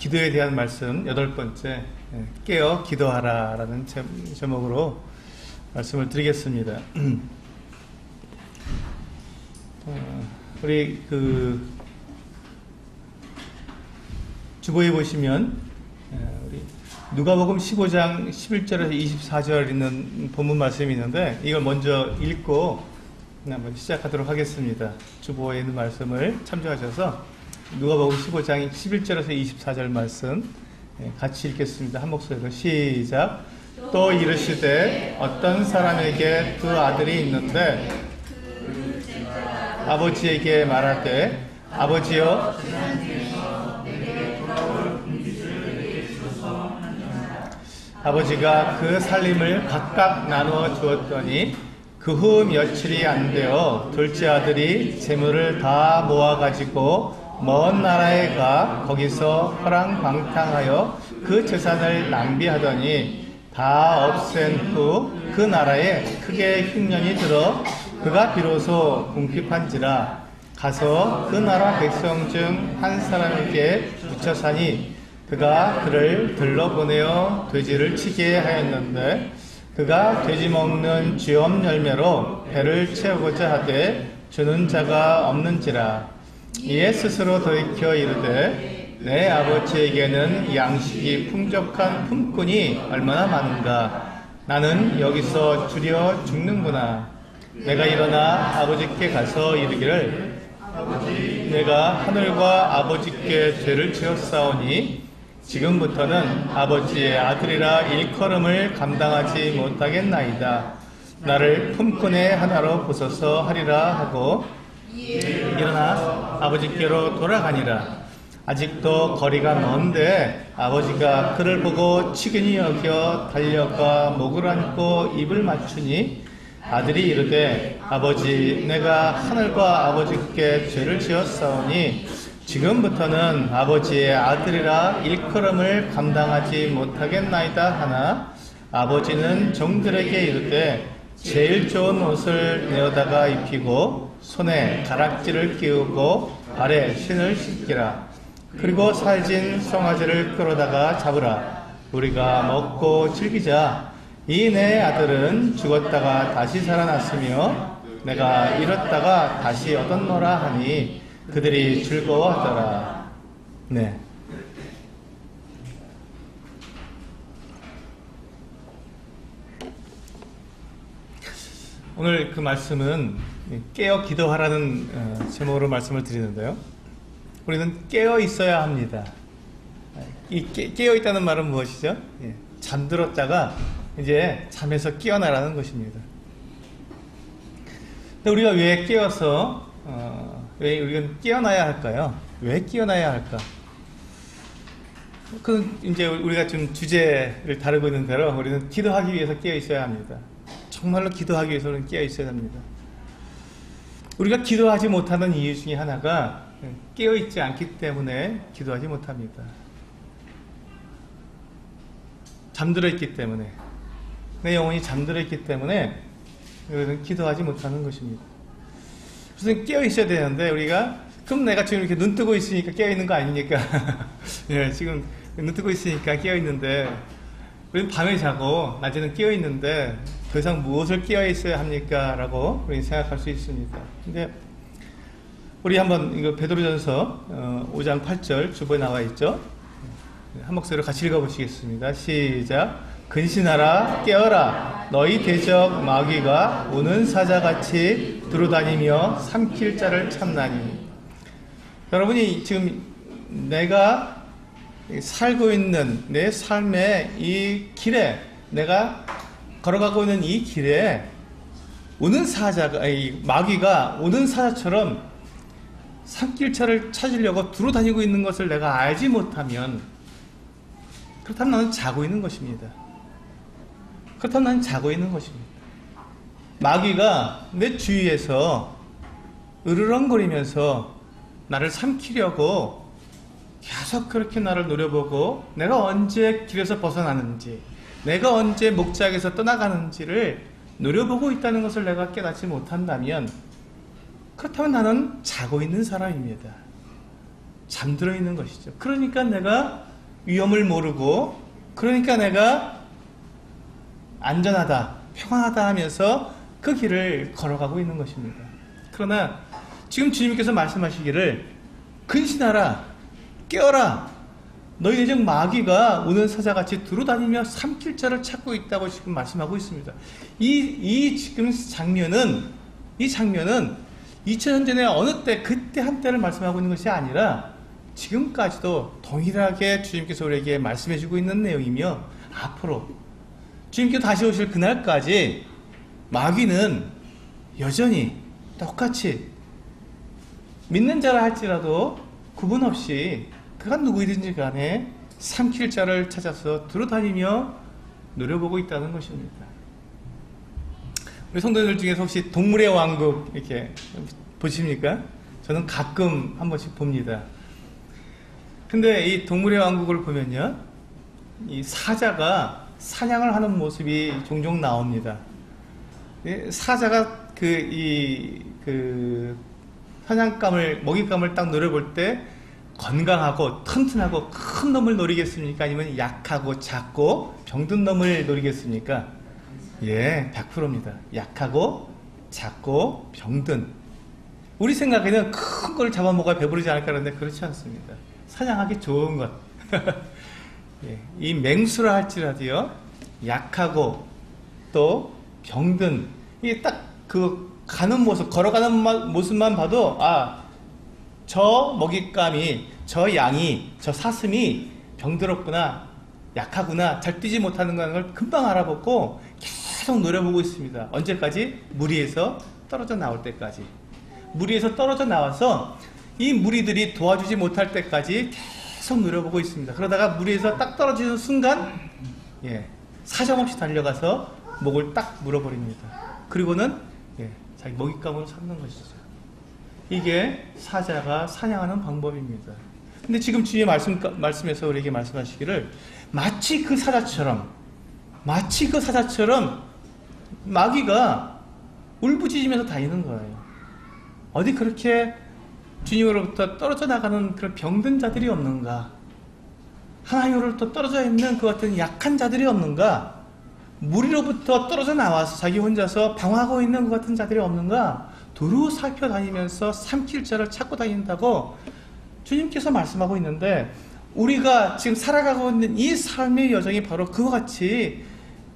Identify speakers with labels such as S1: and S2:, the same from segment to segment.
S1: 기도에 대한 말씀 8번째 깨어 기도하라 라는 제목으로 말씀을 드리겠습니다. 우리 주보에 보시면 우리 누가복음 15장 11절에서 24절 있는 본문 말씀이 있는데 이걸 먼저 읽고 한번 시작하도록 하겠습니다. 주보에 있는 말씀을 참조하셔서 누가복음 15장 11절에서 24절 말씀 같이 읽겠습니다. 한 목소리로 시작. 또 이르시되 어떤 사람에게 두 아들이 있는데 아버지에게 말하되 아버지여 아버지가 그 살림을 각각 나누어 주었더니 그 후 며칠이 안 되어 둘째 아들이 재물을 다 모아가지고 먼 나라에 가 거기서 허랑방탕하여 그 재산을 낭비하더니 다 없앤 후 그 나라에 크게 흉년이 들어 그가 비로소 궁핍한지라 가서 그 나라 백성 중 한 사람에게 묻혀 사니 그가 그를 들러보내어 돼지를 치게 하였는데 그가 돼지 먹는 쥐엄 열매로 배를 채우고자 하되 주는 자가 없는지라 이에 스스로 돌이켜 이르되 내 아버지에게는 양식이 풍족한 품꾼이 얼마나 많은가 나는 여기서 주려 죽는구나. 내가 일어나 아버지께 가서 이르기를 내가 하늘과 아버지께 죄를 지었사오니 지금부터는 아버지의 아들이라 일컬음을 감당하지 못하겠나이다. 나를 품꾼의 하나로 보소서 하리라 하고 일어나 아버지께로 돌아가니라. 아직도 거리가 먼데 아버지가 그를 보고 치근히 여겨 달려가 목을 안고 입을 맞추니 아들이 이르되 아버지 내가 하늘과 아버지께 죄를 지었사오니 지금부터는 아버지의 아들이라 일컬음을 감당하지 못하겠나이다 하나 아버지는 종들에게 이르되 제일 좋은 옷을 내어다가 입히고 손에 가락지를 끼우고 발에 신을 신기라. 그리고 살진 송아지를 끌어다가 잡으라. 우리가 먹고 즐기자. 이 내 아들은 죽었다가 다시 살아났으며 내가 잃었다가 다시 얻었노라 하니 그들이 즐거워하더라. 네. 오늘 그 말씀은 깨어 기도하라는 제목으로 말씀을 드리는데요. 우리는 깨어 있어야 합니다. 이 깨어 있다는 말은 무엇이죠? 잠들었다가 이제 잠에서 깨어나라는 것입니다. 근데 우리가 왜 깨어서 왜 우리가 깨어나야 할까요? 왜 깨어나야 할까? 이제 우리가 좀 주제를 다루고 있는 대로 우리는 기도하기 위해서 깨어 있어야 합니다. 정말로 기도하기 위해서는 깨어 있어야 합니다. 우리가 기도하지 못하는 이유 중에 하나가 깨어 있지 않기 때문에 기도하지 못합니다. 잠들어 있기 때문에 내 영혼이 잠들어 있기 때문에 우리는 기도하지 못하는 것입니다. 그래서 깨어 있어야 되는데 우리가 그럼 내가 지금 이렇게 눈 뜨고 있으니까 깨어 있는 거 아닙니까? 예, 지금 눈 뜨고 있으니까 깨어 있는데 우리는 밤에 자고 낮에는 깨어 있는데 더 이상 무엇을 깨어 있어야 합니까? 라고 우리는 생각할 수 있습니다. 근데 우리 한번 이거 베드로전서 5장 8절 주보에 나와 있죠? 한 목소리로 같이 읽어보시겠습니다. 시작. 근신하라 깨어라 너희 대적 마귀가 우는 사자같이 두루다니며 삼킬 자를 찾나니. 여러분이 지금 내가 살고 있는 내 삶의 이 길에 내가 걸어가고 있는 이 길에 우는 사자가 마귀가 우는 사자처럼 산길차를 찾으려고 두루다니고 있는 것을 내가 알지 못하면 그렇다면 나는 자고 있는 것입니다. 그렇다면 나는 자고 있는 것입니다. 마귀가 내 주위에서 으르렁거리면서 나를 삼키려고 계속 그렇게 나를 노려보고 내가 언제 길에서 벗어나는지 내가 언제 목적에서 떠나가는지를 노려보고 있다는 것을 내가 깨닫지 못한다면 그렇다면 나는 자고 있는 사람입니다. 잠들어 있는 것이죠. 그러니까 내가 위험을 모르고, 그러니까 내가 안전하다, 평안하다 하면서 그 길을 걸어가고 있는 것입니다. 그러나 지금 주님께서 말씀하시기를 근신하라, 깨어라, 너희의 중 마귀가 우는 사자같이 두루다니며 삼킬 자를 찾고 있다고 지금 말씀하고 있습니다. 이 지금 장면은 2000년 전에 어느 때, 그때 한때를 말씀하고 있는 것이 아니라 지금까지도 동일하게 주님께서 우리에게 말씀해주고 있는 내용이며, 앞으로 주님께서 다시 오실 그날까지 마귀는 여전히 똑같이 믿는 자라 할지라도 구분 없이 그가 누구이든지 간에 삼킬 자를 찾아서 두루다니며 노려보고 있다는 것입니다. 우리 성도들 중에서 혹시 동물의 왕국 이렇게 보십니까? 저는 가끔 한 번씩 봅니다. 근데 이 동물의 왕국을 보면요, 이 사자가 사냥을 하는 모습이 종종 나옵니다. 사자가 사냥감을, 먹잇감을 딱 노려볼 때 건강하고 튼튼하고 큰 놈을 노리겠습니까? 아니면 약하고 작고 병든 놈을 노리겠습니까? 예, 100%입니다. 약하고 작고 병든. 우리 생각에는 큰 걸 잡아먹어야 배부르지 않을까 하는데 그렇지 않습니다. 사냥하기 좋은 것. 예, 이 맹수라 할지라도요, 약하고 또 병든, 이게 딱 그 가는 모습, 걸어가는 모습만 봐도 저 먹잇감이, 저 양이, 저 사슴이 병들었구나, 약하구나, 잘 뛰지 못하는 걸 금방 알아보고 계속 노려보고 있습니다. 언제까지? 무리에서 떨어져 나올 때까지. 무리에서 떨어져 나와서 이 무리들이 도와주지 못할 때까지 계속 노려보고 있습니다. 그러다가 무리에서 딱 떨어지는 순간, 사정없이 달려가서 목을 딱 물어버립니다. 그리고는 자기 먹잇감으로 삼는 것이죠. 이게 사자가 사냥하는 방법입니다. 근데 지금 주의 말씀에서 우리에게 말씀하시기를 마치 그 사자처럼 마귀가 울부짖으면서 다니는 거예요. 어디 그렇게 주님으로부터 떨어져 나가는 그런 병든 자들이 없는가? 하나님으로부터 떨어져 있는 그 같은 약한 자들이 없는가? 무리로부터 떨어져 나와서 자기 혼자서 방황하고 있는 그 같은 자들이 없는가? 두루 살펴다니면서 삼킬 자를 찾고 다닌다고 주님께서 말씀하고 있는데, 우리가 지금 살아가고 있는 이 삶의 여정이 바로 그와 같이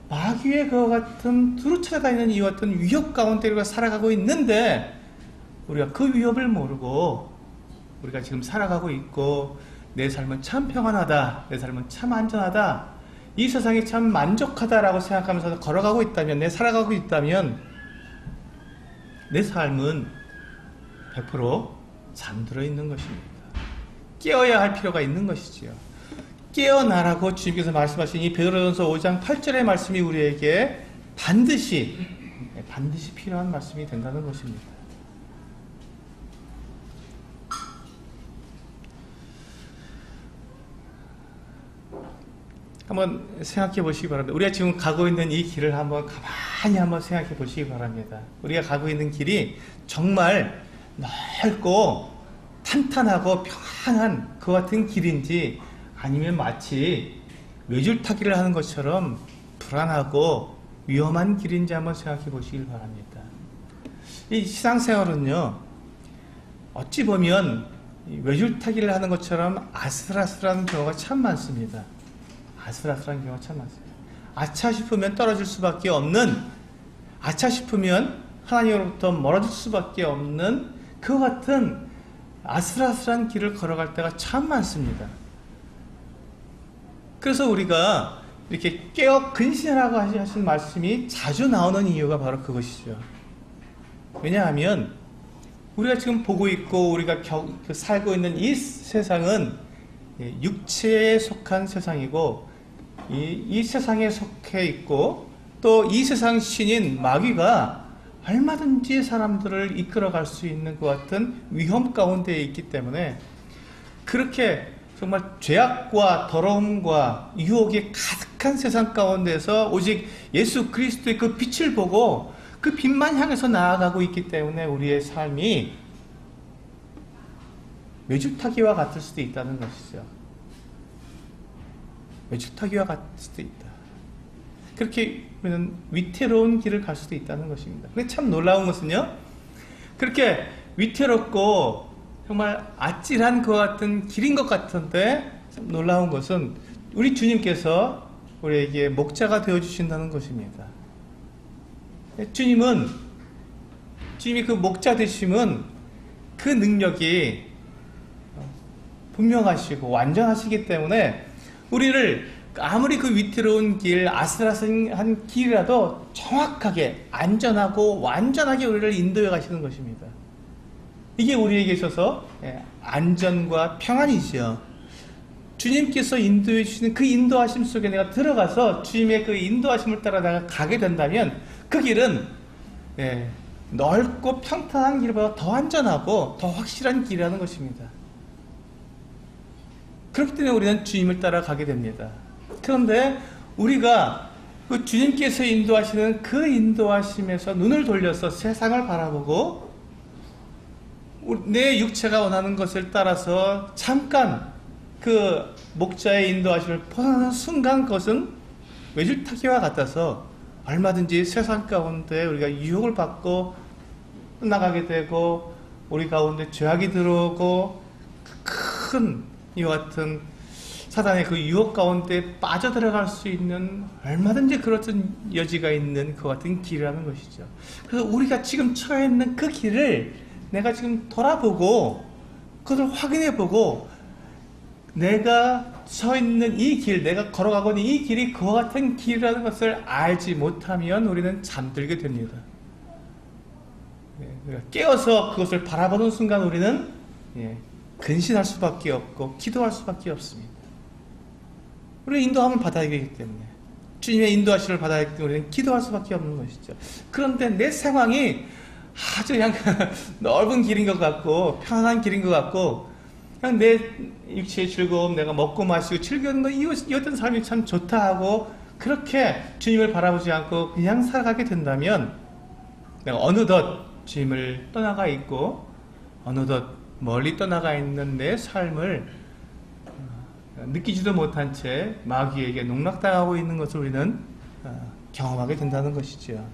S1: 마귀의 그와 같은 두루 찾아다니는 이와 같은 위협 가운데 우리가 살아가고 있는데, 우리가 그 위협을 모르고 우리가 지금 살아가고 있고, 내 삶은 참 평안하다, 내 삶은 참 안전하다, 이 세상이 참 만족하다라고 생각하면서 걸어가고 있다면, 살아가고 있다면 내 삶은 100% 잠들어 있는 것입니다. 깨어야 할 필요가 있는 것이지요. 깨어나라고 주님께서 말씀하신 이 베드로전서 5장 8절의 말씀이 우리에게 반드시 필요한 말씀이 된다는 것입니다. 한번 생각해 보시기 바랍니다. 우리가 지금 가고 있는 이 길을 가만히 한번 생각해 보시기 바랍니다. 우리가 가고 있는 길이 정말 넓고 탄탄하고 평안한 그 같은 길인지, 아니면 마치 외줄타기를 하는 것처럼 불안하고 위험한 길인지 한번 생각해 보시길 바랍니다. 이 시상생활은요, 어찌 보면 외줄타기를 하는 것처럼 아슬아슬한 경우가 참 많습니다. 아슬아슬한 경우가 참 많습니다. 아차 싶으면 떨어질 수밖에 없는, 아차 싶으면 하나님으로부터 멀어질 수밖에 없는 그 같은 아슬아슬한 길을 걸어갈 때가 참 많습니다. 그래서 우리가 이렇게 깨어 근신하라고 하신 말씀이 자주 나오는 이유가 바로 그것이죠. 왜냐하면 우리가 지금 보고 있고 우리가 살고 있는 이 세상은 육체에 속한 세상이고, 이 세상에 속해 있고, 또 이 세상 신인 마귀가 얼마든지 사람들을 이끌어갈 수 있는 것 같은 위험 가운데에 있기 때문에, 그렇게 정말 죄악과 더러움과 유혹이 가득한 세상 가운데서 오직 예수 그리스도의 그 빛을 보고 그 빛만 향해서 나아가고 있기 때문에 우리의 삶이 외줄타기와 같을 수도 있다는 것이죠. 외줄타기와 같을 수도 있다. 그렇게 우리는 위태로운 길을 갈 수도 있다는 것입니다. 근데 참 놀라운 것은요, 그렇게 위태롭고 정말 아찔한 것 같은 길인 것 같은데, 참 놀라운 것은 우리 주님께서 우리에게 목자가 되어주신다는 것입니다. 주님이 그 목자 되심은 그 능력이 분명하시고 완전하시기 때문에 우리를 아무리 그 위태로운 길, 아슬아슬한 길이라도 정확하게, 안전하고 완전하게 우리를 인도해 가시는 것입니다. 이게 우리에게 있어서 안전과 평안이지요. 주님께서 인도해 주시는 그 인도하심 속에 내가 들어가서 주님의 그 인도하심을 따라 내가 가게 된다면 그 길은 넓고 평탄한 길보다 더 안전하고 더 확실한 길이라는 것입니다. 그렇기 때문에 우리는 주님을 따라 가게 됩니다. 그런데 우리가 그 주님께서 인도하시는 그 인도하심에서 눈을 돌려서 세상을 바라보고 내 육체가 원하는 것을 따라서 잠깐 그 목자의 인도하심을 벗어나는 순간, 그것은 외줄타기와 같아서 얼마든지 세상 가운데 우리가 유혹을 받고 나가게 되고, 우리 가운데 죄악이 들어오고 큰 이와 같은 사단의 그 유혹 가운데 빠져들어갈 수 있는 얼마든지 그런 여지가 있는 그 같은 길이라는 것이죠. 그래서 우리가 지금 처해 있는 그 길을 내가 지금 돌아보고 그것을 확인해보고, 내가 서 있는 이 길, 내가 걸어가고 있는 이 길이 그와 같은 길이라는 것을 알지 못하면 우리는 잠들게 됩니다. 깨어서 그것을 바라보는 순간 우리는 근신할 수밖에 없고 기도할 수밖에 없습니다. 우리는 인도함을 받아야 되기 때문에, 주님의 인도하심을 받아야 되기 때문에 우리는 기도할 수밖에 없는 것이죠. 그런데 내 상황이 아주 그냥 넓은 길인 것 같고 편안한 길인 것 같고, 그냥 내 육체의 즐거움, 내가 먹고 마시고 즐기는 거, 이 어떤 삶이 참 좋다 하고 그렇게 주님을 바라보지 않고 그냥 살아가게 된다면 내가 어느덧 주님을 떠나가 있고 어느덧 멀리 떠나가 있는 내 삶을 느끼지도 못한 채 마귀에게 농락당하고 있는 것을 우리는 경험하게 된다는 것이죠.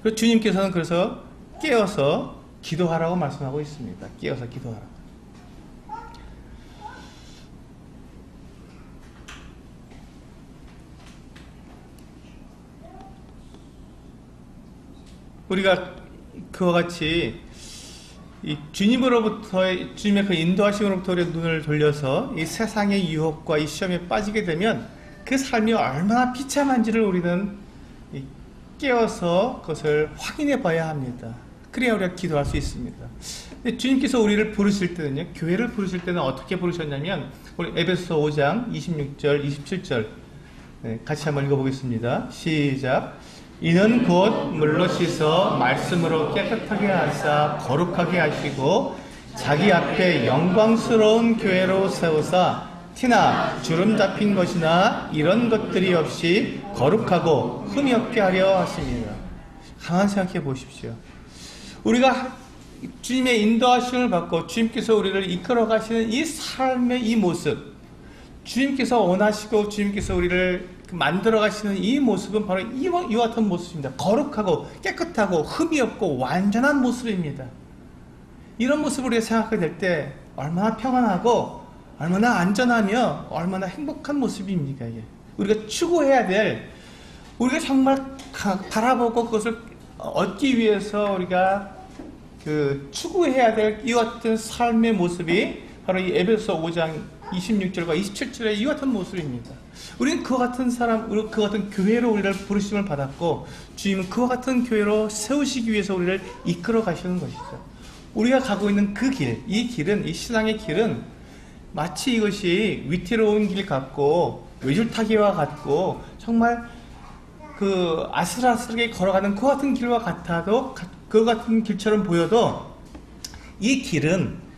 S1: 그래서 주님께서는 그래서 깨어서 기도하라고 말씀하고 있습니다. 깨어서 기도하라고. 우리가 그와 같이 이 주님의 그 인도하심으로부터 우리의 눈을 돌려서 이 세상의 유혹과 이 시험에 빠지게 되면 그 삶이 얼마나 비참한지를 우리는 깨어서 그것을 확인해 봐야 합니다. 그래야 우리가 기도할 수 있습니다. 주님께서 우리를 부르실 때는요, 교회를 부르실 때는 어떻게 부르셨냐면, 우리 에베소서 5장 26절 27절 같이 한번 읽어보겠습니다. 시작. 이는 곧 물로 씻어 말씀으로 깨끗하게 하사 거룩하게 하시고 자기 앞에 영광스러운 교회로 세우사 티나 주름 잡힌 것이나 이런 것들이 없이 거룩하고 흠이 없게 하려 하십니다. 가만히 생각해 보십시오. 우리가 주님의 인도하심을 받고 주님께서 우리를 이끌어 가시는 이 삶의 이 모습, 주님께서 원하시고 주님께서 우리를 만들어 가시는 이 모습은 바로 이와 같은 모습입니다. 거룩하고 깨끗하고 흠이 없고 완전한 모습입니다. 이런 모습을 우리가 생각하게 될 때 얼마나 평안하고 얼마나 안전하며 얼마나 행복한 모습입니까? 이게 우리가 추구해야 될, 우리가 정말 바라보고 그것을 얻기 위해서 우리가 추구해야 될 이와 같은 삶의 모습이 바로 이 에베소 5장 26절과 27절의 이 같은 모습입니다. 우리는 그와 같은 사람, 그와 같은 교회로 우리를 부르심을 받았고 주님은 그와 같은 교회로 세우시기 위해서 우리를 이끌어 가시는 것이죠. 우리가 가고 있는 그 길, 이 길은, 이 신앙의 길은 마치 이것이 위태로운 길 같고 외줄타기와 같고 정말 그 아슬아슬하게 걸어가는 그 같은 길과 같아도, 그 같은 길처럼 보여도 이 길은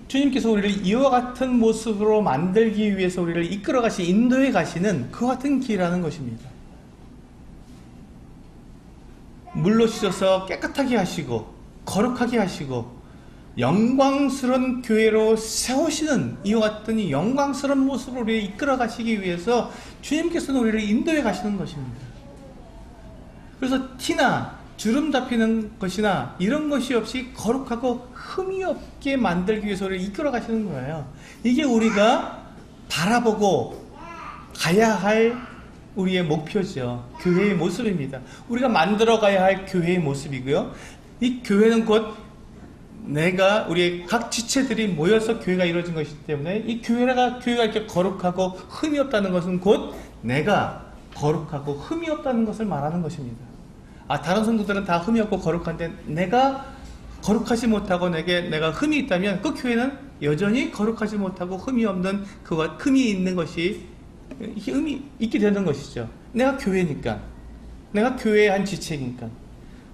S1: 주님께서 우리를 이와 같은 모습으로 만들기 위해서 우리를 이끌어 가시, 인도해 가시는 그 같은 길이라는 것입니다. 물로 씻어서 깨끗하게 하시고 거룩하게 하시고 영광스러운 교회로 세우시는 이와 같은 이 영광스러운 모습으로 우리를 이끌어 가시기 위해서 주님께서는 우리를 인도해 가시는 것입니다. 그래서 티나 주름 잡히는 것이나 이런 것이 없이 거룩하고 흠이 없게 만들기 위해서 우리를 이끌어 가시는 거예요. 이게 우리가 바라보고 가야 할 우리의 목표죠. 교회의 모습입니다. 우리가 만들어 가야 할 교회의 모습이고요. 이 교회는 곧 우리의 각 지체들이 모여서 교회가 이루어진 것이기 때문에 이 교회가 이렇게 거룩하고 흠이 없다는 것은 곧 내가 거룩하고 흠이 없다는 것을 말하는 것입니다. 다른 성도들은 다 흠이 없고 거룩한데 내가 거룩하지 못하고 내가 흠이 있다면 그 교회는 여전히 거룩하지 못하고 흠이 없는 흠이 있는 것이 흠이 있게 되는 것이죠. 내가 교회니까, 내가 교회의 한 지체니까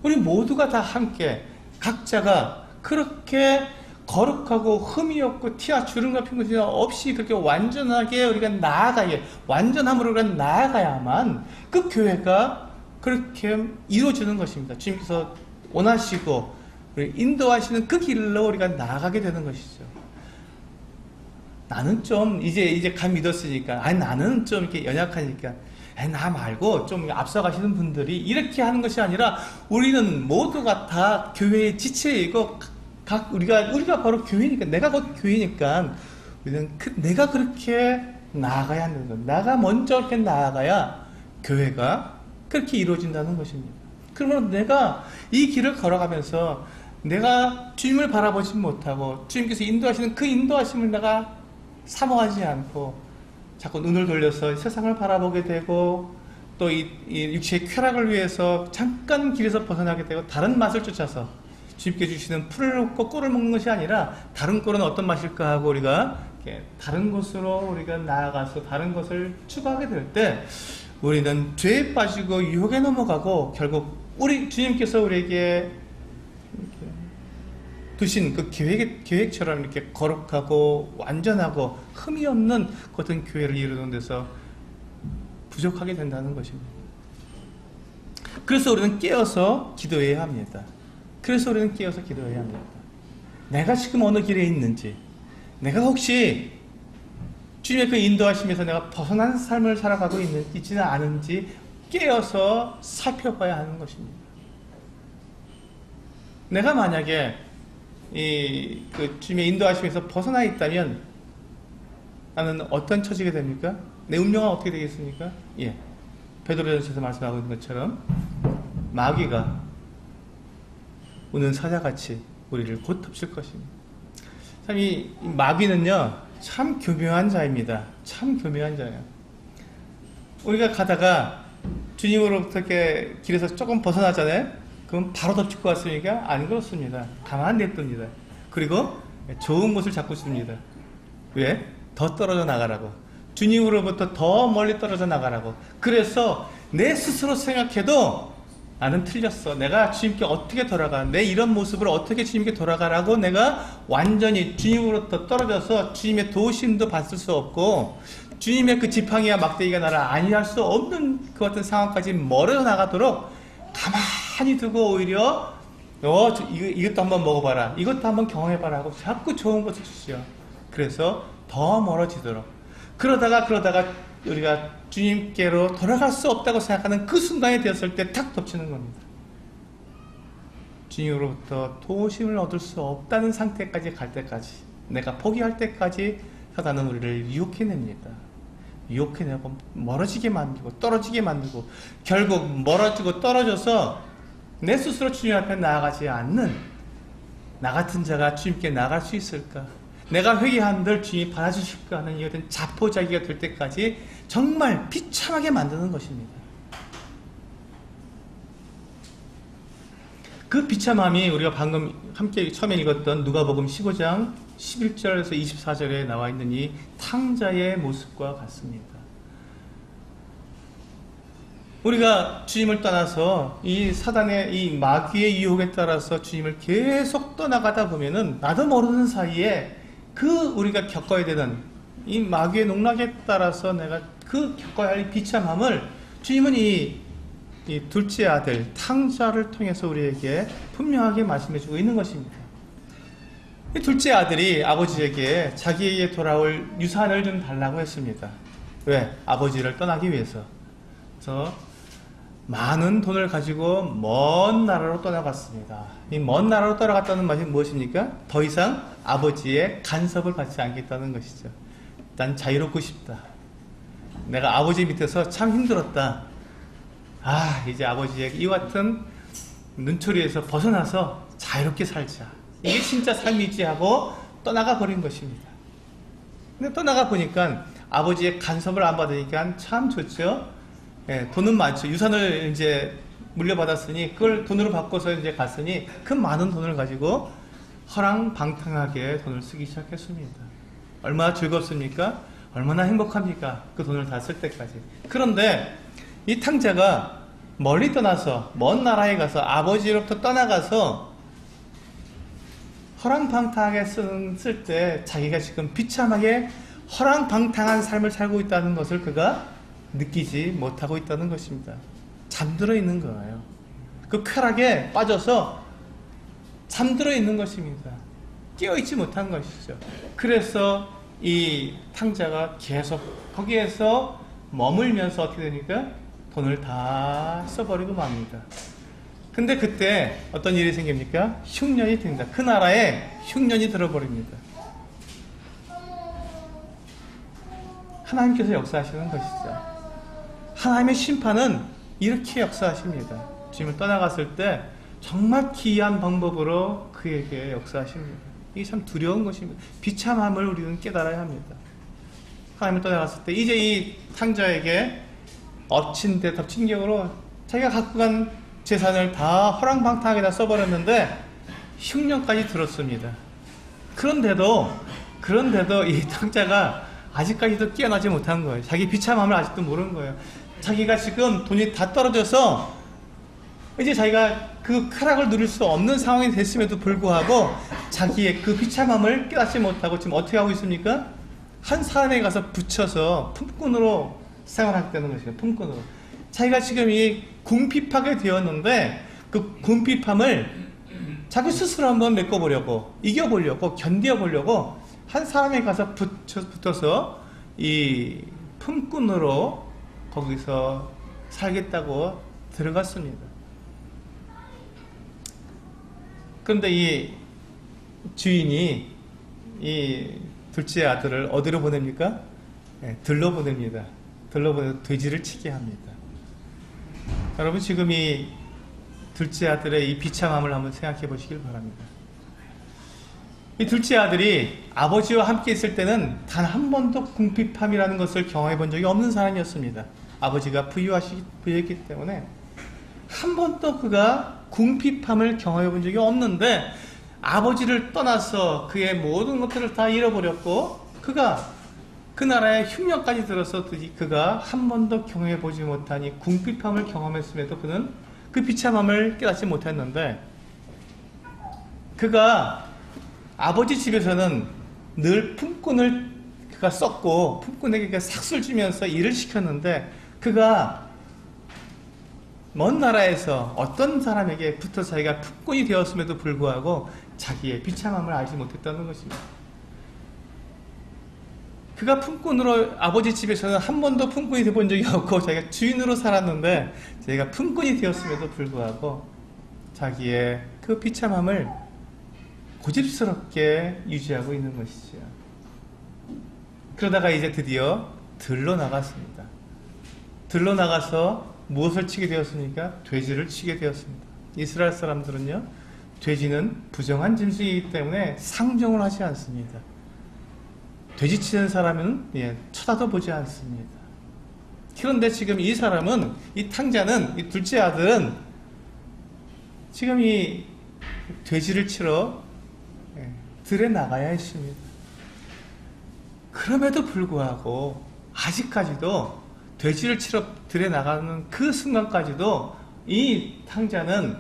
S1: 우리 모두가 다 함께 각자가 그렇게 거룩하고 흠이 없고 티나 주름 같은 것이 없이 그렇게 완전하게 우리가 완전함으로 우리가 나아가야만 그 교회가 그렇게 이루어지는 것입니다. 주님께서 원하시고 인도하시는 그 길로 우리가 나아가게 되는 것이죠. 나는 좀 이제 감 믿었으니까, 나는 좀 이렇게 연약하니까, 나 말고 좀 앞서가시는 분들이 이렇게 하는 것이 아니라 우리는 모두가 다 교회의 지체이고 우리가 바로 교회니까, 내가 곧 교회니까 우리는 내가 그렇게 나아가야 하는 것, 내가 먼저 이렇게 나아가야 교회가 그렇게 이루어진다는 것입니다. 그러면 내가 이 길을 걸어가면서 내가 주님을 바라보지 못하고 주님께서 인도하시는 그 인도하심을 내가 사모하지 않고 자꾸 눈을 돌려서 세상을 바라보게 되고 또 이 육체의 쾌락을 위해서 잠깐 길에서 벗어나게 되고 다른 맛을 쫓아서 주님께 주시는 풀을 먹고 꿀을 먹는 것이 아니라 다른 꿀은 어떤 맛일까 하고 우리가 다른 곳으로 우리가 나아가서 다른 것을 추구하게 될 때 우리는 죄에 빠지고 유혹에 넘어가고 결국 주님께서 우리에게 두신 그 계획처럼 이렇게 거룩하고 완전하고 흠이 없는 어떤 교회를 이루는 데서 부족하게 된다는 것입니다. 그래서 우리는 깨어서 기도해야 합니다. 내가 지금 어느 길에 있는지, 내가 혹시 주님의 그 인도하심에서 내가 벗어난 삶을 살아가고 있지는 않은지 깨어서 살펴봐야 하는 것입니다. 내가 만약에 그 주님의 인도하심에서 벗어나 있다면 나는 어떤 처지가 됩니까? 내 운명은 어떻게 되겠습니까? 베드로전서에서 말씀하고 있는 것처럼 마귀가 우는 사자같이 우리를 곧 덮칠 것입니다. 참 이 마귀는요 참 교묘한 자입니다. 참 교묘한 자예요. 우리가 가다가 주님으로부터 이렇게 길에서 조금 벗어나잖아요. 그럼 바로 덮칠 것 같습니까? 안 그렇습니다. 가만히 냅둡니다. 그리고 좋은 곳을 잡고 있습니다. 왜? 더 떨어져 나가라고. 주님으로부터 더 멀리 떨어져 나가라고. 그래서 내 스스로 생각해도 나는 틀렸어. 내가 주님께 어떻게 돌아가? 내 이런 모습으로 어떻게 주님께 돌아가라고 내가 완전히 주님으로부터 떨어져서 주님의 도우심도 받을 수 없고 주님의 그 지팡이와 막대기가 나를 안위할 수 없는 그 같은 상황까지 멀어져 나가도록 가만히 두고 오히려 이것도 한번 먹어봐라, 이것도 한번 경험해봐라 하고 자꾸 좋은 것을 주시죠. 그래서 더 멀어지도록 그러다가 우리가 주님께로 돌아갈 수 없다고 생각하는 그 순간이 되었을 때 탁 덮치는 겁니다. 주님으로부터 도우심을 얻을 수 없다는 상태까지 갈 때까지, 내가 포기할 때까지 사단은 우리를 유혹해냅니다. 유혹해내고 멀어지게 만들고 떨어지게 만들고 결국 멀어지고 떨어져서 내 스스로 주님 앞에 나아가지 않는 나 같은 자가 주님께 나아갈 수 있을까? 내가 회개한들 주님이 받아주실까 하는 이것은 자포자기가 될 때까지 정말 비참하게 만드는 것입니다. 그 비참함이 우리가 방금 함께 처음에 읽었던 누가복음 15장 11절에서 24절에 나와 있는 이 탕자의 모습과 같습니다. 우리가 주님을 떠나서 이 사단의 이 마귀의 유혹에 따라서 주님을 계속 떠나가다 보면은 나도 모르는 사이에 그 우리가 겪어야 되는 이 마귀의 농락에 따라서 내가 그 겪어야 할 비참함을 주님은 이 둘째 아들 탕자를 통해서 우리에게 분명하게 말씀해 주고 있는 것입니다. 이 둘째 아들이 아버지에게 자기에게 돌아올 유산을 좀 달라고 했습니다. 왜? 아버지를 떠나기 위해서. 그래서 많은 돈을 가지고 먼 나라로 떠나갔습니다. 이 먼 나라로 떠나갔다는 말이 무엇입니까? 더 이상 아버지의 간섭을 받지 않겠다는 것이죠. 난 자유롭고 싶다. 내가 아버지 밑에서 참 힘들었다. 아, 이제 아버지의 이와 같은 눈초리에서 벗어나서 자유롭게 살자. 이게 진짜 삶이지 하고 떠나가 버린 것입니다. 근데 떠나가 보니까 아버지의 간섭을 안 받으니까 참 좋죠. 예, 돈은 많죠. 유산을 이제 물려받았으니 그걸 돈으로 바꿔서 이제 갔으니 그 많은 돈을 가지고 허랑방탕하게 돈을 쓰기 시작했습니다. 얼마나 즐겁습니까? 얼마나 행복합니까? 그 돈을 다 쓸 때까지. 그런데 이 탕자가 멀리 떠나서 먼 나라에 가서 아버지로부터 떠나가서 허랑방탕하게 쓸 때 자기가 지금 비참하게 허랑방탕한 삶을 살고 있다는 것을 그가 느끼지 못하고 있다는 것입니다. 잠들어 있는 거예요. 그 쾌락에 빠져서 잠들어 있는 것입니다. 깨어있지 못한 것이죠. 그래서 이 탕자가 계속 거기에서 머물면서 어떻게 되니까 돈을 다 써버리고 맙니다. 근데 그때 어떤 일이 생깁니까? 흉년이 듭니다. 그 나라에 흉년이 들어버립니다. 하나님께서 역사하시는 것이죠. 하나님의 심판은 이렇게 역사하십니다. 주님을 떠나갔을 때 정말 기이한 방법으로 그에게 역사하십니다. 이게 참 두려운 것입니다. 비참함을 우리는 깨달아야 합니다. 하나님을 떠나갔을 때 이제 이 탕자에게 엎친 데 덮친 격으로 자기가 갖고 간 재산을 다 허랑방탕하게 다 써버렸는데 흉년까지 들었습니다. 그런데도 이 탕자가 아직까지도 깨어나지 못한 거예요. 자기 비참함을 아직도 모르는 거예요. 자기가 지금 돈이 다 떨어져서 이제 자기가 그 쾌락을 누릴 수 없는 상황이 됐음에도 불구하고 자기의 그 비참함을 깨닫지 못하고 지금 어떻게 하고 있습니까? 한 사람에 가서 붙여서 품꾼으로 생활하겠다는 것이에요. 품꾼으로. 자기가 지금 이 궁핍하게 되었는데 그 궁핍함을 자기 스스로 한번 메꿔보려고, 이겨보려고, 견뎌보려고 한 사람에 가서 붙어서 이 품꾼으로 거기서 살겠다고 들어갔습니다. 그런데 이 주인이 이 둘째 아들을 어디로 보냅니까? 네, 들러 보냅니다. 들러 보내서 돼지를 치게 합니다. 여러분 지금 이 둘째 아들의 이 비참함을 한번 생각해 보시길 바랍니다. 이 둘째 아들이 아버지와 함께 있을 때는 단 한 번도 궁핍함이라는 것을 경험해 본 적이 없는 사람이었습니다. 아버지가 부유했기 때문에 한 번도 그가 궁핍함을 경험해 본 적이 없는데 아버지를 떠나서 그의 모든 것들을 다 잃어버렸고 그가 그 나라에 흉년까지 들어서 그가 한 번도 경험해 보지 못한 이 궁핍함을 경험했음에도 그는 그 비참함을 깨닫지 못했는데 그가 아버지 집에서는 늘 품꾼을 그가 썼고 품꾼에게 삭술 주면서 일을 시켰는데 그가 먼 나라에서 어떤 사람에게 붙어 자기가 품꾼이 되었음에도 불구하고 자기의 비참함을 알지 못했다는 것입니다. 그가 품꾼으로 아버지 집에서는 한 번도 품꾼이 되어본 적이 없고 자기가 주인으로 살았는데 자기가 품꾼이 되었음에도 불구하고 자기의 그 비참함을 고집스럽게 유지하고 있는 것이죠. 그러다가 이제 드디어 들러 나갔습니다. 들러 나가서 무엇을 치게 되었습니까? 돼지를 치게 되었습니다. 이스라엘 사람들은요, 돼지는 부정한 짐승이기 때문에 상종을 하지 않습니다. 돼지 치는 사람은 쳐다도 보지 않습니다. 그런데 지금 이 사람은, 이 탕자는, 이 둘째 아들은 지금 이 돼지를 치러 들에 나가야 했습니다. 그럼에도 불구하고 아직까지도 돼지를 치러 들에 나가는 그 순간까지도 이 탕자는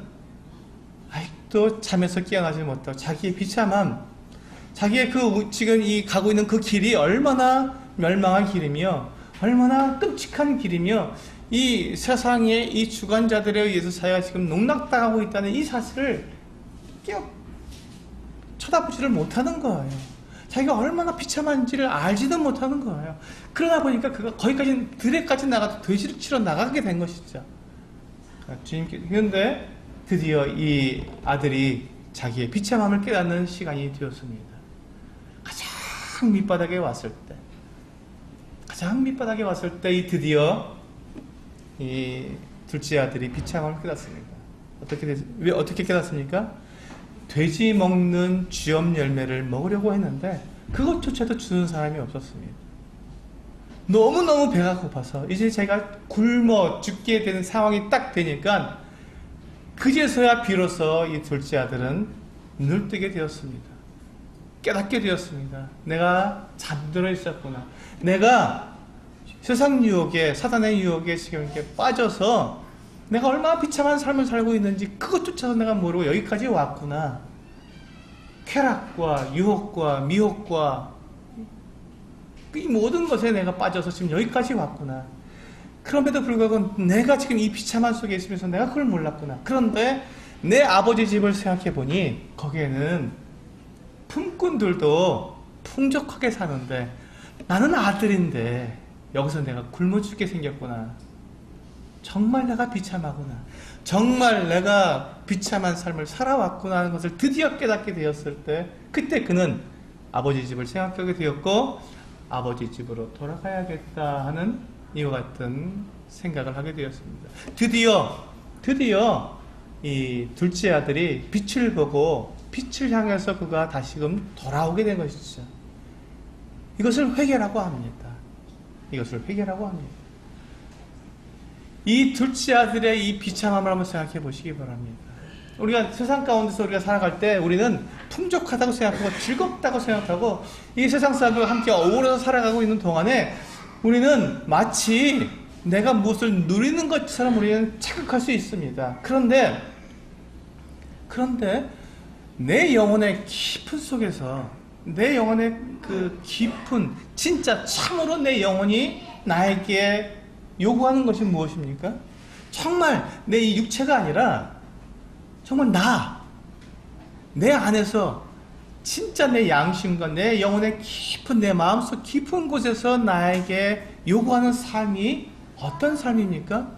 S1: 아직도 잠에서 깨어나지 못하고 자기의 비참함, 자기의 그 지금 이 가고 있는 그 길이 얼마나 멸망한 길이며 얼마나 끔찍한 길이며 이 세상의 이 주관자들에 의해서 자기가 지금 농락당하고 있다는 이 사실을 쳐다보지를 못하는 거예요. 자기가 얼마나 비참한지를 알지도 못하는 거예요. 그러다 보니까 그가 거기까지 들에까지 나가도 돼지를 치러 나가게 된 것이죠. 그런데 드디어 이 아들이 자기의 비참함을 깨닫는 시간이 되었습니다. 가장 밑바닥에 왔을 때 이 드디어 이 둘째 아들이 비참함을 깨닫습니다. 어떻게 깨닫습니까? 돼지 먹는 쥐엄 열매를 먹으려고 했는데 그것조차도 주는 사람이 없었습니다. 너무너무 배가 고파서 이제 제가 굶어 죽게 되는 상황이 딱 되니까 그제서야 비로소 이 둘째 아들은 눈을 뜨게 되었습니다. 깨닫게 되었습니다. 내가 잠들어 있었구나. 내가 세상 유혹에, 사단의 유혹에 지금 이렇게 빠져서 내가 얼마나 비참한 삶을 살고 있는지 그것조차도 내가 모르고 여기까지 왔구나. 쾌락과 유혹과 미혹과 이 모든 것에 내가 빠져서 지금 여기까지 왔구나. 그럼에도 불구하고 내가 지금 이 비참한 속에 있으면서 내가 그걸 몰랐구나. 그런데 내 아버지 집을 생각해 보니 거기에는 품꾼들도 풍족하게 사는데 나는 아들인데 여기서 내가 굶어 죽게 생겼구나. 정말 내가 비참하구나. 정말 내가 비참한 삶을 살아왔구나 하는 것을 드디어 깨닫게 되었을 때 그때 그는 아버지 집을 생각하게 되었고 아버지 집으로 돌아가야겠다 하는 이와 같은 생각을 하게 되었습니다. 드디어 이 둘째 아들이 빛을 보고 빛을 향해서 그가 다시금 돌아오게 된 것이죠. 이것을 회개라고 합니다. 이 둘째 아들의 이 비참함을 한번 생각해 보시기 바랍니다. 우리가 세상 가운데서 우리가 살아갈 때 우리는 풍족하다고 생각하고 즐겁다고 생각하고 이 세상 사람들과 함께 어우러져 살아가고 있는 동안에 우리는 마치 내가 무엇을 누리는 것처럼 우리는 착각할 수 있습니다. 그런데 내 영혼의 깊은 속에서 내 영혼의 그 깊은 진짜 참으로 내 영혼이 나에게 요구하는 것이 무엇입니까? 정말 내 이 육체가 아니라 정말 내 안에서 진짜 내 양심과 내 영혼의 깊은 내 마음속 깊은 곳에서 나에게 요구하는 삶이 어떤 삶입니까?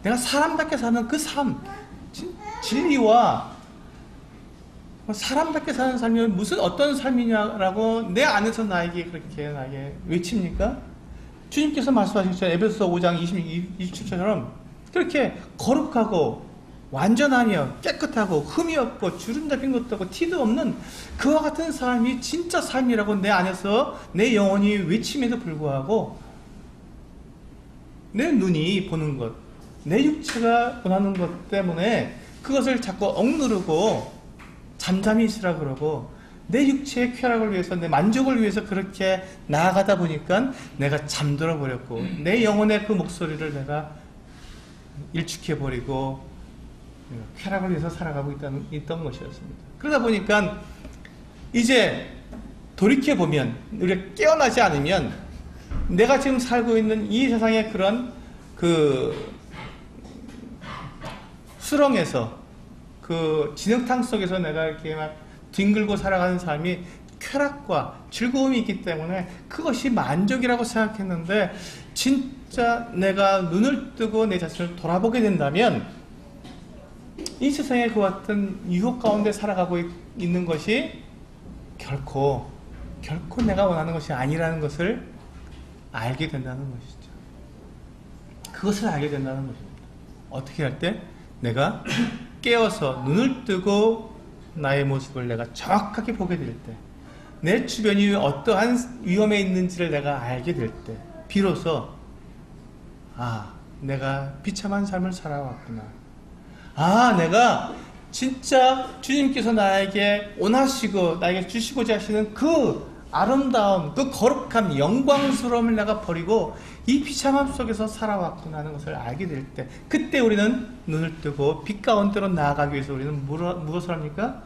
S1: 내가 사람답게 사는 그 삶, 진리와 사람답게 사는 삶이 무슨 어떤 삶이냐라고 내 안에서 나에게 외칩니까? 주님께서 말씀하셨죠. 에베소서 5장 27절처럼 그렇게 거룩하고 완전하며 깨끗하고 흠이 없고 주름 잡힌 것도 없고 티도 없는 그와 같은 삶이 진짜 삶이라고 내 안에서 내 영혼이 외침에도 불구하고 내 눈이 보는 것, 내 육체가 원하는 것 때문에 그것을 자꾸 억누르고 잠잠히 있으라 그러고 내 육체의 쾌락을 위해서 내 만족을 위해서 그렇게 나아가다 보니까 내가 잠들어 버렸고 내 영혼의 그 목소리를 내가 일축해버리고 쾌락을 위해서 살아가고 있던 것이었습니다. 그러다 보니까 이제 돌이켜보면 우리가 깨어나지 않으면 내가 지금 살고 있는 이 세상의 그런 그 수렁에서 그 진흙탕 속에서 내가 이렇게 막 뒹굴고 살아가는 삶이 쾌락과 즐거움이 있기 때문에 그것이 만족이라고 생각했는데 진짜 내가 눈을 뜨고 내 자신을 돌아보게 된다면 이 세상에 그 같은 유혹 가운데 살아가고 있는 것이 결코 내가 원하는 것이 아니라는 것을 알게 된다는 것이죠. 그것을 알게 된다는 것입니다. 어떻게 할 때? 내가 깨어서 눈을 뜨고 나의 모습을 내가 정확하게 보게 될 때, 내 주변이 어떠한 위험에 있는지를 내가 알게 될 때 비로소 내가 비참한 삶을 살아왔구나. 내가 진짜 주님께서 나에게 원하시고 나에게 주시고자 하시는 그 아름다움, 그 거룩한 영광스러움을 내가 버리고 이 비참함 속에서 살아왔구나 하는 것을 알게 될 때 그때 우리는 눈을 뜨고 빛 가운데로 나아가기 위해서 우리는 무엇을 합니까?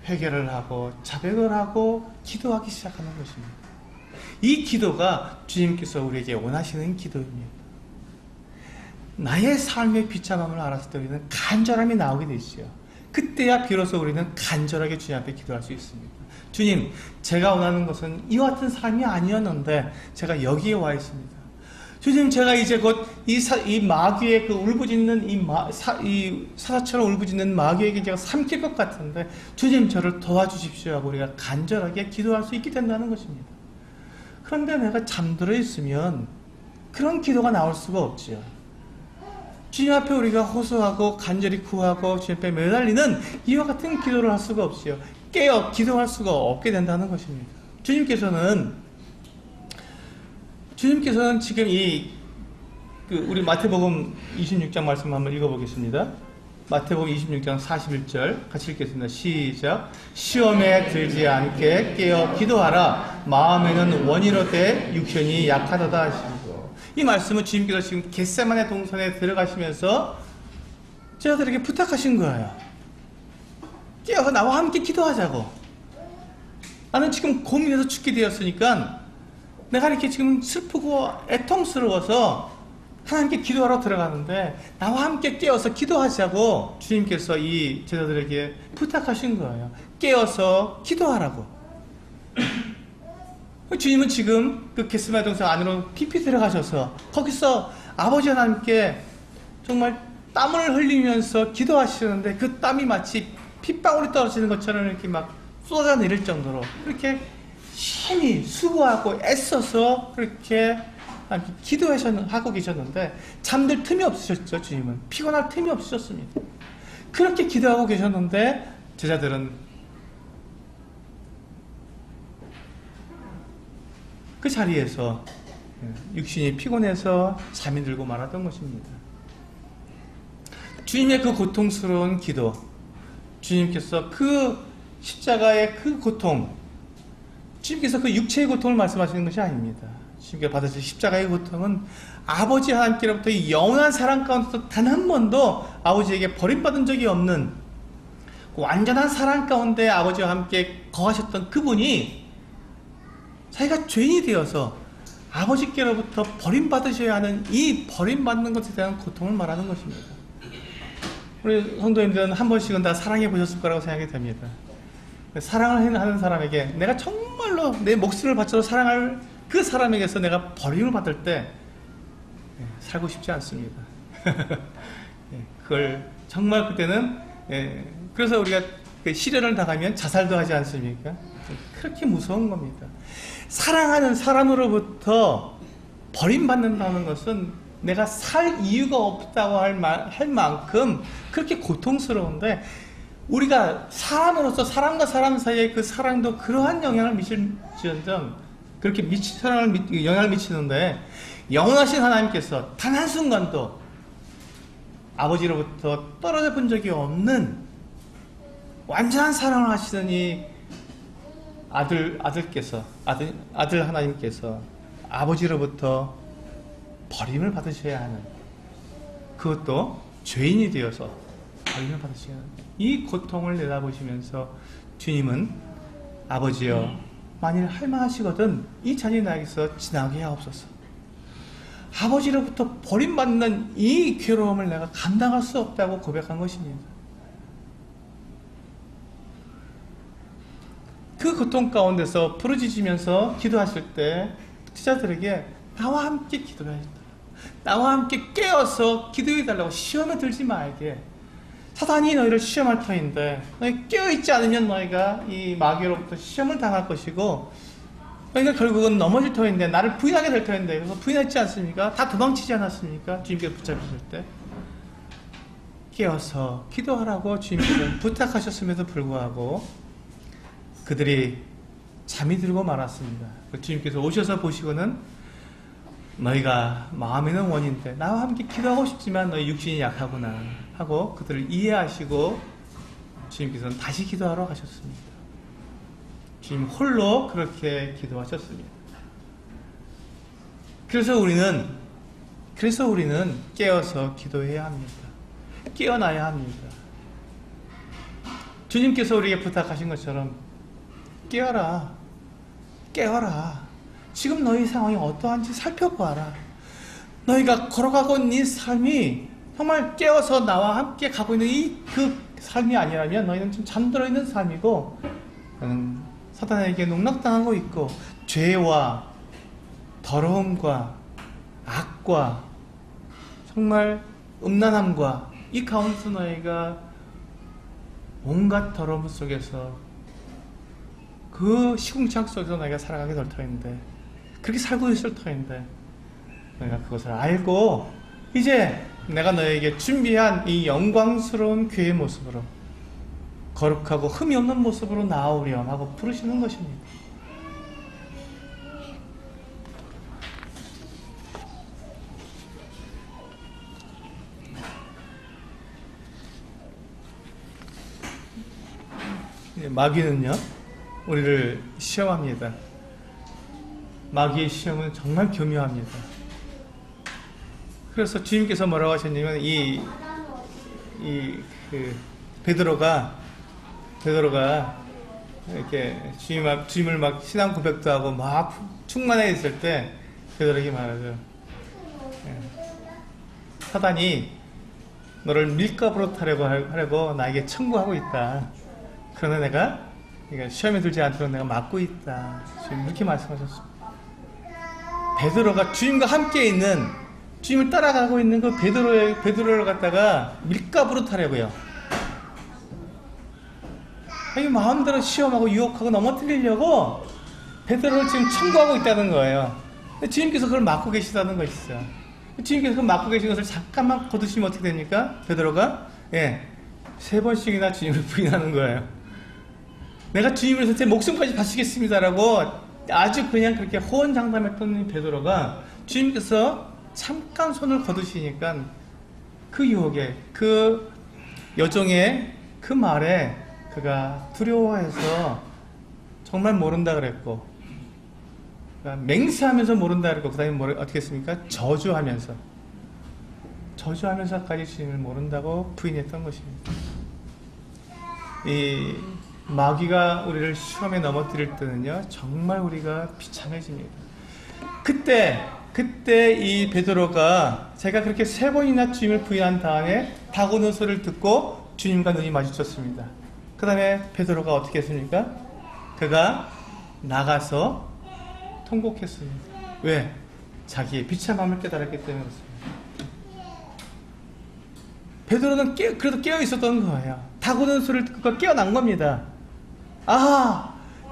S1: 회개를 하고 자백을 하고 기도하기 시작하는 것입니다. 이 기도가 주님께서 우리에게 원하시는 기도입니다. 나의 삶의 비참함을 알았을 때 우리는 간절함이 나오게 되죠. 그때야 비로소 우리는 간절하게 주님 앞에 기도할 수 있습니다. 주님, 제가 원하는 것은 이와 같은 삶이 아니었는데 제가 여기에 와 있습니다. 주님, 제가 이제 곧 이 마귀의 그 울부짖는 이 사자처럼 울부짖는 마귀에게 제가 삼킬 것 같은데 주님, 저를 도와주십시오 하고 우리가 간절하게 기도할 수 있게 된다는 것입니다. 그런데 내가 잠들어 있으면 그런 기도가 나올 수가 없지요. 주님 앞에 우리가 호소하고 간절히 구하고 주님 앞에 매달리는 이와 같은 기도를 할 수가 없지요. 깨어 기도할 수가 없게 된다는 것입니다. 주님께서는 지금 우리 마태복음 26장 말씀 한번 읽어보겠습니다. 마태복음 26장 41절 같이 읽겠습니다. 시작. 시험에 들지 않게 깨어 기도하라. 마음에는 원이로되 육신이 약하도다 하시고, 이 말씀은 주님께서 지금 겟세마네 동산에 들어가시면서 제자들에게 부탁하신 거예요. 깨어서 나와 함께 기도하자고. 나는 지금 고민해서 죽게 되었으니까 내가 이렇게 지금 슬프고 애통스러워서 하나님께 기도하러 들어가는데 나와 함께 깨어서 기도하자고 주님께서 이 제자들에게 부탁하신 거예요. 깨어서 기도하라고. 주님은 지금 그 겟세마네 동산 안으로 깊이 들어가셔서 거기서 아버지 하나님께 정말 땀을 흘리면서 기도하시는데 그 땀이 마치 핏방울이 떨어지는 것처럼 이렇게 막 쏟아내릴 정도로 그렇게 힘이 수고하고 애써서 그렇게 기도하고 계셨는데 잠들 틈이 없으셨죠. 주님은 피곤할 틈이 없으셨습니다. 그렇게 기도하고 계셨는데 제자들은 그 자리에서 육신이 피곤해서 잠이 들고 말았던 것입니다. 주님의 그 고통스러운 기도, 주님께서 그 십자가의 그 고통, 주님께서 그 육체의 고통을 말씀하시는 것이 아닙니다. 주님께서 받으신 십자가의 고통은 아버지 하나님께로부터 이 영원한 사랑 가운데서 단 한 번도 아버지에게 버림받은 적이 없는 완전한 사랑 가운데 아버지와 함께 거하셨던 그분이 자기가 죄인이 되어서 아버지께로부터 버림받으셔야 하는 이 버림받는 것에 대한 고통을 말하는 것입니다. 우리 성도님들은 한 번씩은 다 사랑해 보셨을 거라고 생각이 됩니다. 사랑을 하는 사람에게 내가 정말로 내 목숨을 바쳐서 사랑할 그 사람에게서 내가 버림을 받을 때 살고 싶지 않습니다. 그걸 정말 그때는 그래서 우리가 시련을 당하면 자살도 하지 않습니까? 그렇게 무서운 겁니다. 사랑하는 사람으로부터 버림받는다는 것은 내가 살 이유가 없다고 할 만큼 그렇게 고통스러운데, 우리가 사람으로서 사람과 사람 사이의 그 사랑도 그러한 영향을 미칠지언정 그렇게 영향을 미치는데, 영원하신 하나님께서 단 한순간도 아버지로부터 떨어져 본 적이 없는 완전한 사랑을 하시는 이 아들 하나님께서 아버지로부터 버림을 받으셔야 하는, 그것도 죄인이 되어서 버림을 받으셔야 하는 이 고통을 내다보시면서 주님은 아버지여, 만일 할만하시거든 이 잔이 나에게서 지나게 하옵소서. 아버지로부터 버림받는 이 괴로움을 내가 감당할 수 없다고 고백한 것입니다. 그 고통 가운데서 부르짖으면서 기도하실 때 제자들에게 나와 함께 기도해야 한다, 나와 함께 깨어서 기도해달라고, 시험에 들지 말게, 사단이 너희를 시험할 터인데 너희 깨어있지 않으면 너희가 이 마귀로부터 시험을 당할 것이고 너희가 결국은 넘어질 터인데, 나를 부인하게 될 터인데, 그래서 부인했지 않습니까? 다 도망치지 않았습니까? 주님께서 붙잡으실 때 깨어서 기도하라고 주님께서 부탁하셨음에도 불구하고 그들이 잠이 들고 말았습니다. 주님께서 오셔서 보시고는 너희가 마음에는 원인데 나와 함께 기도하고 싶지만 너희 육신이 약하구나 하고 그들을 이해하시고 주님께서는 다시 기도하러 가셨습니다. 주님 홀로 그렇게 기도하셨습니다. 그래서 우리는 깨어서 기도해야 합니다. 깨어나야 합니다. 주님께서 우리에게 부탁하신 것처럼 깨어라, 깨어라. 지금 너희 상황이 어떠한지 살펴보아라. 너희가 걸어가고 있는 이 삶이 정말 깨어서 나와 함께 가고 있는 이 그 삶이 아니라면 너희는 좀 잠들어 있는 삶이고 너는 사단에게 농락당하고 있고 죄와 더러움과 악과 정말 음란함과 이 가운데서 너희가 온갖 더러움 속에서 그 시궁창 속에서 너희가 살아가게 될 터인데 그렇게 살고 있을 터인데 너희가 그것을 알고 이제 내가 너에게 준비한 이 영광스러운 교회의 모습으로 거룩하고 흠이 없는 모습으로 나아오렴 하고 부르시는 것입니다. 마귀는요 우리를 시험합니다. 마귀의 시험은 정말 교묘합니다. 그래서 주님께서 뭐라고 하셨냐면 베드로가 이렇게 주님을 막 신앙 고백도 하고 막 충만해 있을 때 베드로에게 말하죠. 사단이 너를 밀가부로 하려고 나에게 청구하고 있다. 그러나 내가 시험에 들지 않도록 내가 막고 있다. 지금 이렇게 말씀하셨습니다. 베드로가 주님과 함께 있는 주님을 따라가고 있는 그 베드로를 갖다가 밀가부로 타려고요. 마음대로 시험하고 유혹하고 넘어뜨리려고 베드로를 지금 청구하고 있다는 거예요. 근데 주님께서 그걸 막고 계시다는 것이죠. 주님께서 그걸 막고 계신 것을 잠깐만 거두시면 어떻게 됩니까? 베드로가 3번씩이나 주님을 부인하는 거예요. 내가 주님을 위해서 제 목숨까지 바치겠습니다라고 아주 그냥 그렇게 호언장담했던 베드로가 주님께서 잠깐 손을 거두시니까 그 유혹에 그 여종의 그 말에 그가 두려워해서 정말 모른다 그랬고 그러니까 맹세하면서 모른다 그랬고 그 다음에 어떻게 했습니까? 저주하면서까지 주님을 모른다고 부인했던 것입니다. 이 마귀가 우리를 시험에 넘어뜨릴 때는요 정말 우리가 비참해집니다. 그때 이 베드로가 제가 그렇게 3번이나 주님을 부인한 다음에 다가오는 소리를 듣고 주님과 눈이 마주쳤습니다. 그 다음에 베드로가 어떻게 했습니까? 그가 나가서 통곡했습니다. 왜? 자기의 비참함을 깨달았기 때문에 그렇습니다. 베드로는 그래도 깨어 있었던 거예요. 다가오는 소리를 듣고 깨어난 겁니다.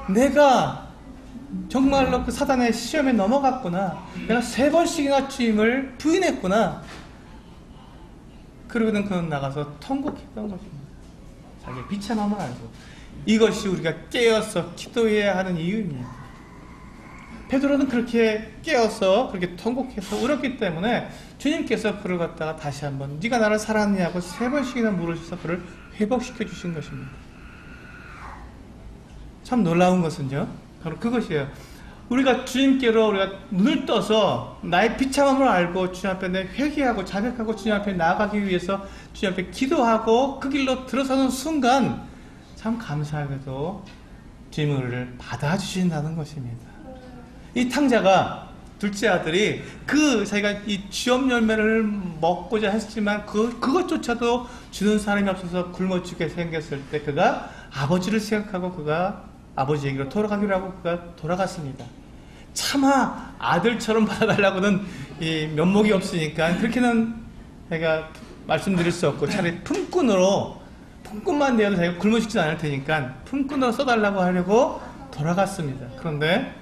S1: 내가 정말로 그 사단의 시험에 넘어갔구나. 내가 3번씩이나 주님을 부인했구나. 그러고는 그는 나가서 통곡했던 것입니다. 자기의 비참함을 알고. 이것이 우리가 깨어서 기도해야 하는 이유입니다. 베드로는 그렇게 깨어서 그렇게 통곡해서 울었기 때문에 주님께서 그를 갖다가 다시 한번 네가 나를 사랑하느냐고 3번씩이나 물으셔서 그를 회복시켜 주신 것입니다. 참 놀라운 것은요 바로 그것이에요. 우리가 주님께로 우리가 눈을 떠서 나의 비참함을 알고 주님 앞에 회개하고 자백하고 주님 앞에 나아가기 위해서 주님 앞에 기도하고 그 길로 들어서는 순간 참 감사하게도 주님은 우리를 받아주신다는 것입니다. 이 탕자가 둘째 아들이 자기가 이 쥐업 열매를 먹고자 했지만 그것조차도 주는 사람이 없어서 굶어 죽게 생겼을 때 그가 아버지를 생각하고 그가 아버지에게로 돌아가기로 하고 그가 돌아갔습니다. 차마 아들처럼 받아달라고는 이 면목이 없으니까 그렇게는 제가 말씀드릴 수 없고 차라리 품꾼만 내어도 자기가 굶어 죽지 않을 테니까 품꾼으로 써달라고 하려고 돌아갔습니다. 그런데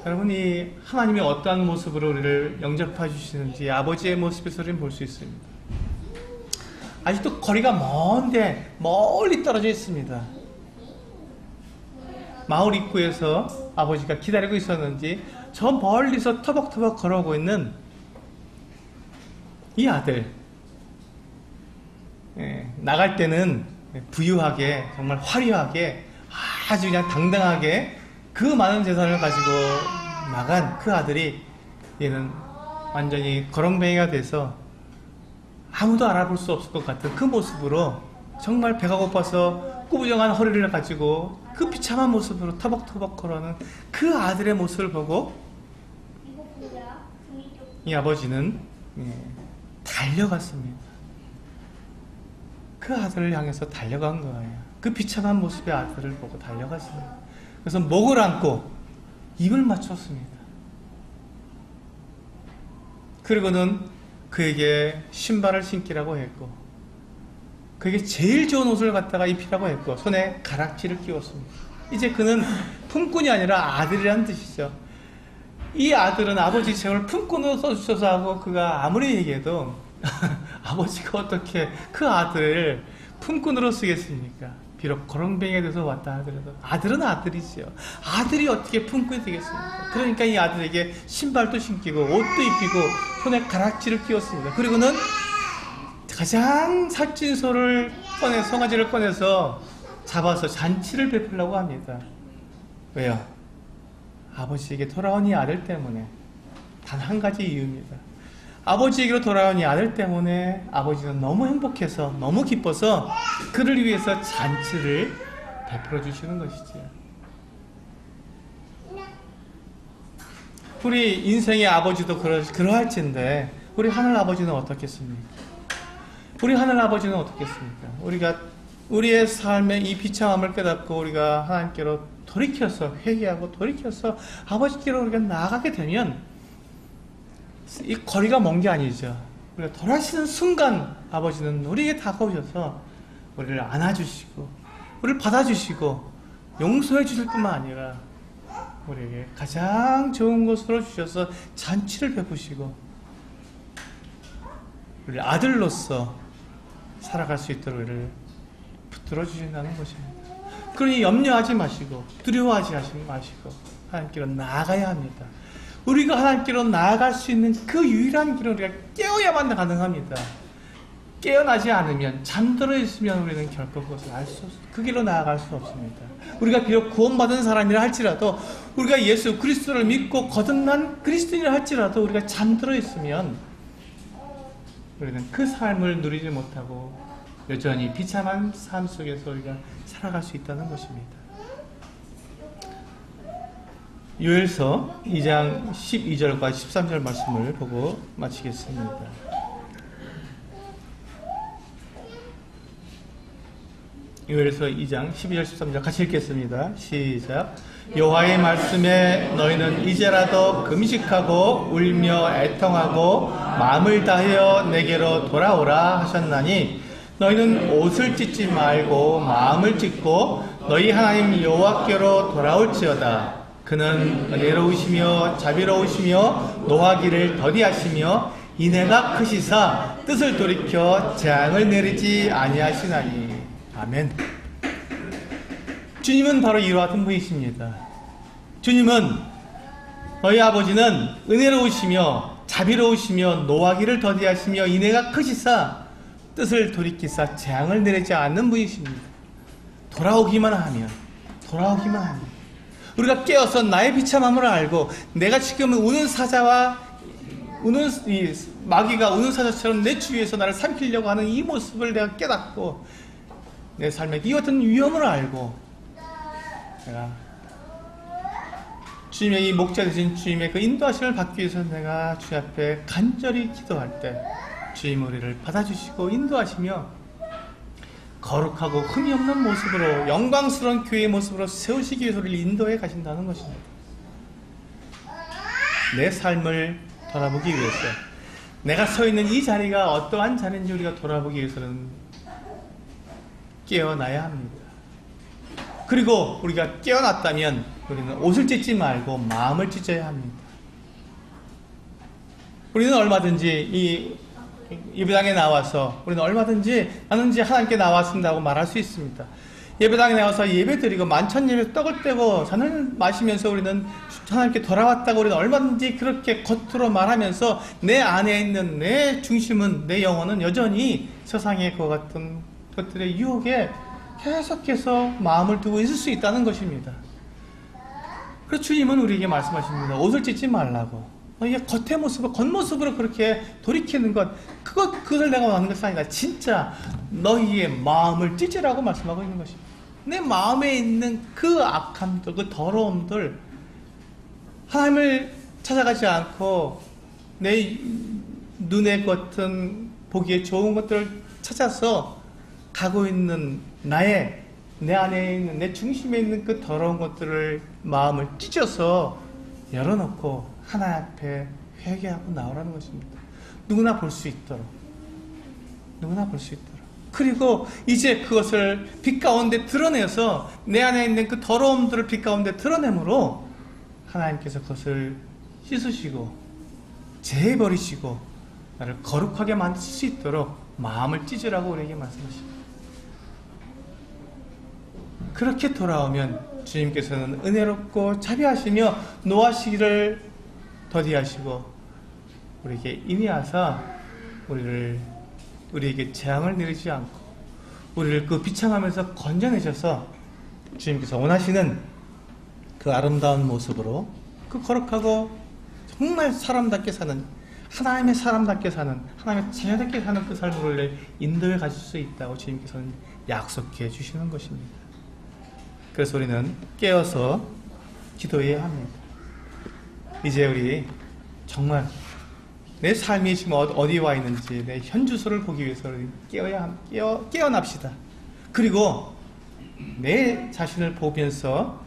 S1: 여러분 이 하나님이 어떠한 모습으로 우리를 영접해 주시는지 아버지의 모습에서 우리는 볼 수 있습니다. 아직도 거리가 먼데 멀리 떨어져 있습니다. 마을 입구에서 아버지가 기다리고 있었는지 저 멀리서 터벅터벅 걸어오고 있는 이 아들, 나갈 때는 부유하게 정말 화려하게 아주 그냥 당당하게 그 많은 재산을 가지고 나간 그 아들이 얘는 완전히 거렁뱅이가 돼서 아무도 알아볼 수 없을 것 같은 그 모습으로 정말 배가 고파서 꾸부정한 허리를 가지고 그 비참한 모습으로 터벅터벅 걸어오는 그 아들의 모습을 보고 이 아버지는 달려갔습니다. 그 아들을 향해서 달려간 거예요. 그 비참한 모습의 아들을 보고 달려갔습니다. 그래서 목을 안고 입을 맞췄습니다. 그리고는 그에게 신발을 신기라고 했고, 그에게 제일 좋은 옷을 갖다가 입히라고 했고, 손에 가락지를 끼웠습니다. 이제 그는 품꾼이 아니라 아들이라는 뜻이죠. 이 아들은 아버지 책을 품꾼으로 써주셔서 하고, 그가 아무리 얘기해도 아버지가 어떻게 그 아들을 품꾼으로 쓰겠습니까? 비록 거렁뱅이에 대해서 왔다 하더라도 아들은 아들이죠. 아들이 어떻게 품꾼이 되겠습니까? 그러니까 이 아들에게 신발도 신기고 옷도 입히고 손에 가락지를 끼웠습니다. 그리고는 가장 살찐 소를 꺼내, 송아지를 꺼내서 잡아서 잔치를 베풀려고 합니다. 왜요? 아버지에게 돌아온 이 아들 때문에. 단 한 가지 이유입니다. 아버지에게로 돌아온 이 아들 때문에 아버지는 너무 행복해서, 너무 기뻐서 그를 위해서 잔치를 베풀어 주시는 것이지요. 우리 인생의 아버지도 그러할진데 우리 하늘 아버지는 어떻겠습니까? 우리 하늘 아버지는 어떻겠습니까? 우리가 우리의 삶의 이 비참함을 깨닫고 우리가 하나님께로 돌이켜서 회개하고 돌이켜서 아버지께로 우리가 나아가게 되면 이 거리가 먼 게 아니죠. 우리가 돌아가시는 순간 아버지는 우리에게 다가오셔서 우리를 안아주시고 우리를 받아주시고 용서해 주실 뿐만 아니라 우리에게 가장 좋은 곳으로 주셔서 잔치를 베푸시고 우리 아들로서 살아갈 수 있도록 우리를 붙들어 주신다는 것입니다. 그러니 염려하지 마시고 두려워하지 마시고 하나님께로 나아가야 합니다. 우리가 하나님께로 나아갈 수 있는 그 유일한 길은 우리가 깨어야만 가능합니다. 깨어나지 않으면, 잠들어 있으면 우리는 결코 그것을 알 수 없습니다. 그 길로 나아갈 수 없습니다. 우리가 비록 구원받은 사람이라 할지라도, 우리가 예수 그리스도를 믿고 거듭난 그리스도인이라 할지라도 우리가 잠들어 있으면 우리는 그 삶을 누리지 못하고 여전히 비참한 삶 속에서 우리가 살아갈 수 있다는 것입니다. 요엘서 2장 12절과 13절 말씀을 보고 마치겠습니다. 요엘서 2장 12절 13절 같이 읽겠습니다. 시작. 여호와의 말씀에 너희는 이제라도 금식하고 울며 애통하고 마음을 다하여 내게로 돌아오라 하셨나니 너희는 옷을 찢지 말고 마음을 찢고 너희 하나님 여호와께로 돌아올지어다. 그는 은혜로우시며 자비로우시며 노하기를 더디하시며 인애가 크시사 뜻을 돌이켜 재앙을 내리지 아니하시나니. 아멘. 주님은 바로 이와 같은 분이십니다. 주님은 너희 아버지는 은혜로우시며 자비로우시며 노하기를 더디하시며 인애가 크시사 뜻을 돌이키사 재앙을 내리지 않는 분이십니다. 돌아오기만 하면 우리가 깨어서 나의 비참함을 알고 내가 지금 우는 사자와 이 마귀가 우는 사자처럼 내 주위에서 나를 삼키려고 하는 이 모습을 내가 깨닫고 내 삶에 이 같은 위험을 알고 내가 주님의 이 목자 되신 주님의 그 인도하심을 받기 위해서 내가 주님 앞에 간절히 기도할 때 주님 우리를 받아주시고 인도하시며 거룩하고 흠이 없는 모습으로 영광스러운 교회의 모습으로 세우시기 위해서 우리를 인도해 가신다는 것입니다. 내 삶을 돌아보기 위해서 내가 서 있는 이 자리가 어떠한 자리인지 우리가 돌아보기 위해서는 깨어나야 합니다. 그리고 우리가 깨어났다면 우리는 옷을 찢지 말고 마음을 찢어야 합니다. 우리는 얼마든지 이 예배당에 나와서 우리는 얼마든지 나는 이제 하나님께 나왔습니다고 말할 수 있습니다. 예배당에 나와서 예배드리고 만찬 예배 떡을 떼고 잔을 마시면서 우리는 하나님께 돌아왔다고 우리는 얼마든지 그렇게 겉으로 말하면서 내 안에 있는 내 중심은, 내 영혼은 여전히 세상의 그와 같은 것들의 유혹에 계속해서 마음을 두고 있을 수 있다는 것입니다. 그래서 주님은 우리에게 말씀하십니다. 옷을 찢지 말라고. 너희의 겉의 모습을, 겉모습으로 그렇게 돌이키는 것, 그것을 내가 원하는 것이 아니라 진짜 너희의 마음을 찢으라고 말씀하고 있는 것입니다. 내 마음에 있는 그 악함들, 그 더러움들, 하나님을 찾아가지 않고 내 눈의 겉은 보기에 좋은 것들을 찾아서 가고 있는 내 안에 있는, 내 중심에 있는 그 더러운 것들을, 마음을 찢어서 열어놓고 하나님 앞에 회개하고 나오라는 것입니다. 누구나 볼 수 있도록. 누구나 볼 수 있도록. 그리고 이제 그것을 빛 가운데 드러내서 내 안에 있는 그 더러움들을 빛 가운데 드러내므로 하나님께서 그것을 씻으시고 제해버리시고 나를 거룩하게 만드실 수 있도록 마음을 찢으라고 우리에게 말씀하십니다. 그렇게 돌아오면 주님께서는 은혜롭고 자비하시며 노하시기를 더디하시고 우리에게 인하여서 우리에게 재앙을 내리지 않고 우리를 그 비참함에서 건져내셔서 주님께서 원하시는 그 아름다운 모습으로 그 거룩하고 정말 사람답게 사는, 하나님의 사람답게 사는, 하나님의 자녀답게 사는 그 삶을 인도해 가실 수 있다고 주님께서는 약속해 주시는 것입니다. 그래서 우리는 깨어서 기도해야 합니다. 이제 우리 정말 내 삶이 지금 어디 와 있는지 내 현주소를 보기 위해서 우리 깨어납시다. 그리고 내 자신을 보면서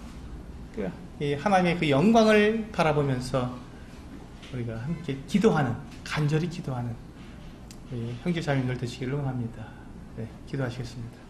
S1: 하나님의 그 영광을 바라보면서 우리가 함께 기도하는, 간절히 기도하는 형제 자매님들 되시기를 원합니다. 네, 기도하시겠습니다.